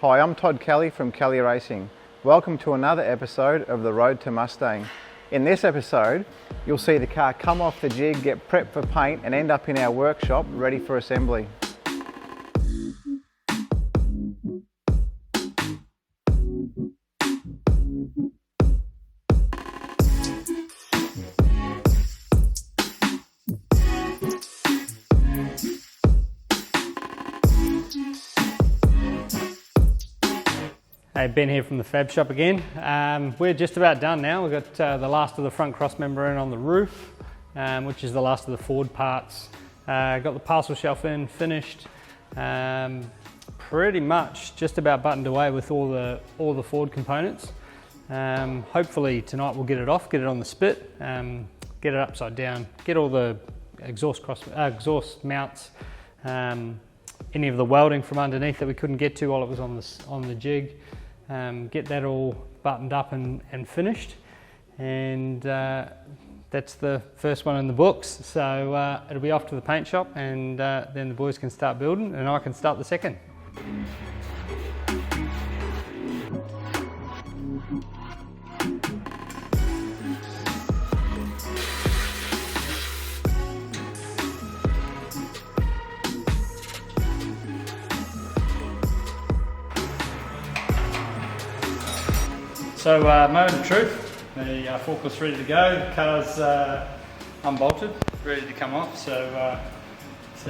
Hi, I'm Todd Kelly from Kelly Racing. Welcome to another episode of The Road to Mustang. In this episode, you'll see the car come off the jig, get prepped for paint and end up in our workshop ready for assembly. Hey, Ben here from the Fab Shop again. We're just about done now. We've got the last of the front cross member in on the roof, which is the last of the Ford parts. Got the parcel shelf in, finished. Pretty much just about buttoned away with all the Ford components. Hopefully tonight we'll get it off, get it on the spit, get it upside down, get all the exhaust mounts, any of the welding from underneath that we couldn't get to while it was on the jig. Get that all buttoned up and finished, and that's the first one in the books. So it'll be off to the paint shop, and then the boys can start building and I can start the second. So moment of truth, the forklift's ready to go, the car's unbolted, ready to come off, so it's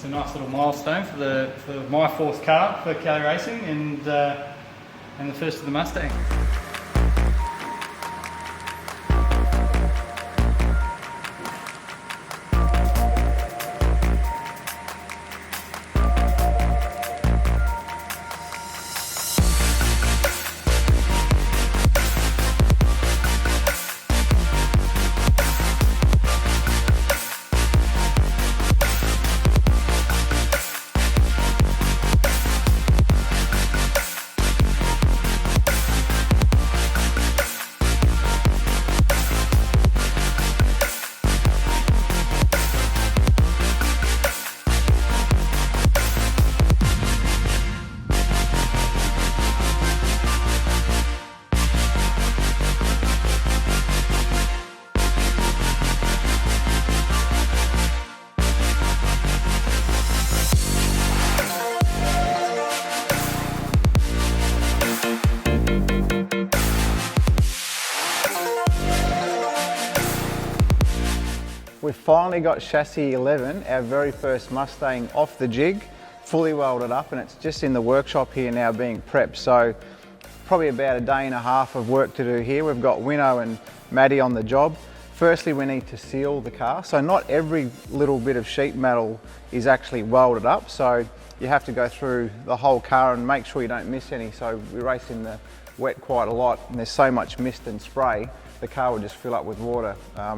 a nice little milestone for my fourth car for Kelly Racing and the first of the Mustang. We've finally got chassis 11, our very first Mustang, off the jig, fully welded up, and it's just in the workshop here now being prepped. So probably about a day and a half of work to do here. We've got Winnow and Maddie on the job. Firstly, we need to seal the car. So not every little bit of sheet metal is actually welded up. So you have to go through the whole car and make sure you don't miss any. So we race in the wet quite a lot, and there's so much mist and spray, the car would just fill up with water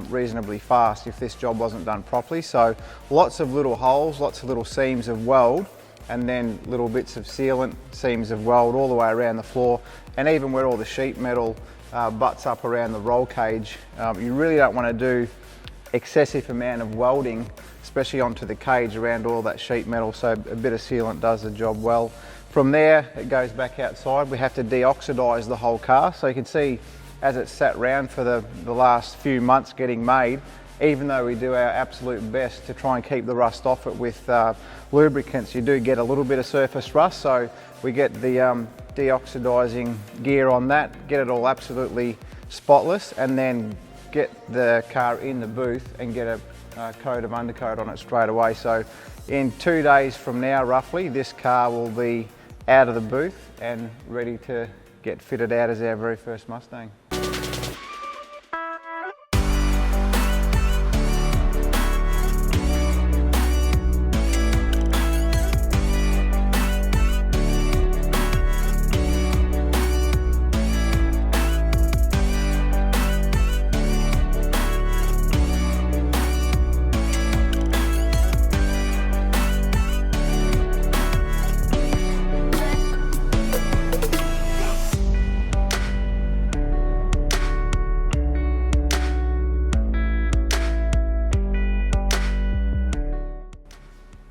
reasonably fast if this job wasn't done properly. So lots of little holes, lots of little seams of weld, and then little bits of sealant, seams of weld all the way around the floor, and even where all the sheet metal butts up around the roll cage. You really don't want to do excessive amount of welding, especially onto the cage around all that sheet metal, so a bit of sealant does the job well. From there, it goes back outside. We have to deoxidize the whole car, so you can see as it's sat around for the last few months getting made, even though we do our absolute best to try and keep the rust off it with lubricants, you do get a little bit of surface rust. So we get the deoxidizing gear on that, get it all absolutely spotless, and then get the car in the booth and get a coat of undercoat on it straight away. So in 2 days from now, roughly, this car will be out of the booth and ready to get fitted out as our very first Mustang.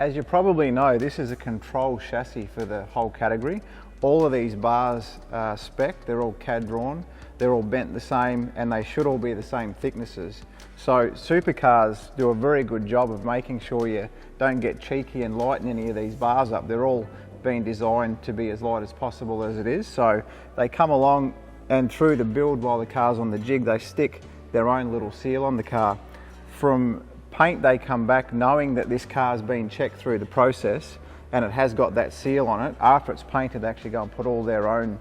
As you probably know, this is a control chassis for the whole category. All of these bars are spec, they're all CAD drawn, they're all bent the same, and they should all be the same thicknesses. So Supercars do a very good job of making sure you don't get cheeky and lighten any of these bars up. They're all being designed to be as light as possible as it is. So they come along, and through the build while the car's on the jig, they stick their own little seal on the car. From paint, they come back knowing that this car's been checked through the process and it has got that seal on it. After it's painted, they actually go and put all their own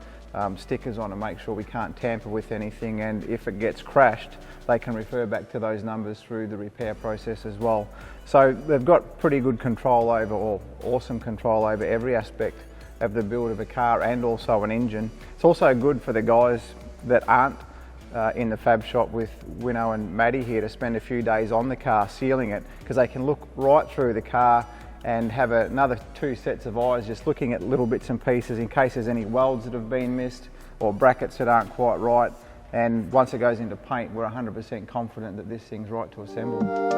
stickers on to make sure we can't tamper with anything, and if it gets crashed, they can refer back to those numbers through the repair process as well. So they've got pretty good control over, or awesome control over, every aspect of the build of a car and also an engine. It's also good for the guys that aren't in the fab shop with Winnow and Maddie here to spend a few days on the car sealing it, because they can look right through the car and have another 2 sets of eyes just looking at little bits and pieces in case there's any welds that have been missed or brackets that aren't quite right. And once it goes into paint, we're 100% confident that this thing's right to assemble.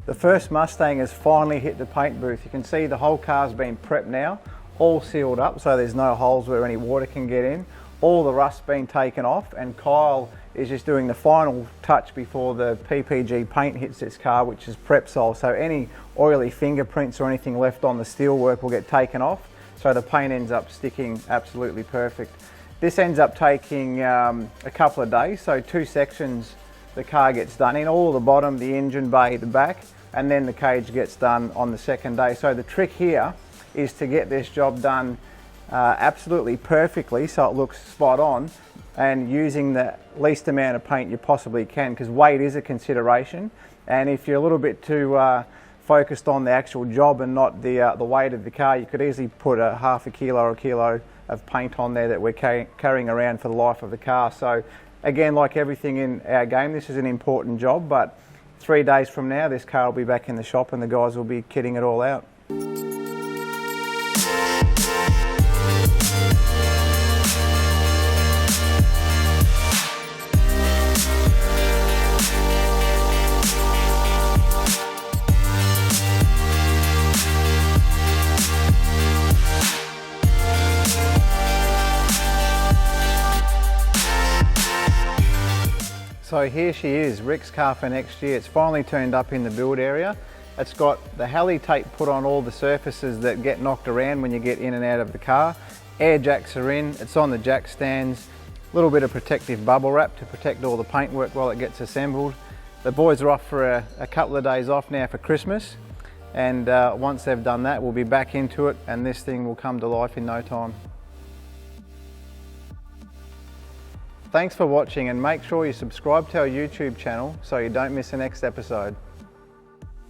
The first Mustang has finally hit the paint booth. You can see the whole car's been prepped now, all sealed up so there's no holes where any water can get in. All the rust's been taken off, and Kyle is just doing the final touch before the PPG paint hits this car, which is prep sol. So any oily fingerprints or anything left on the steelwork will get taken off, so the paint ends up sticking absolutely perfect. This ends up taking a couple of days, so 2 sections the car gets done in, all the bottom, the engine bay, the back, and then the cage gets done on the second day. So the trick here is to get this job done absolutely perfectly so it looks spot on, and using the least amount of paint you possibly can, because weight is a consideration, and if you're a little bit too focused on the actual job and not the weight of the car, you could easily put a half a kilo or a kilo of paint on there that we're carrying around for the life of the car. So again, like everything in our game, this is an important job, but 3 days from now this car will be back in the shop and the guys will be kitting it all out. So here she is, Rick's car for next year. It's finally turned up in the build area. It's got the heli tape put on all the surfaces that get knocked around when you get in and out of the car. Air jacks are in, it's on the jack stands. A little bit of protective bubble wrap to protect all the paintwork while it gets assembled. The boys are off for a couple of days off now for Christmas, and once they've done that, we'll be back into it and this thing will come to life in no time. Thanks for watching, and make sure you subscribe to our YouTube channel so you don't miss the next episode.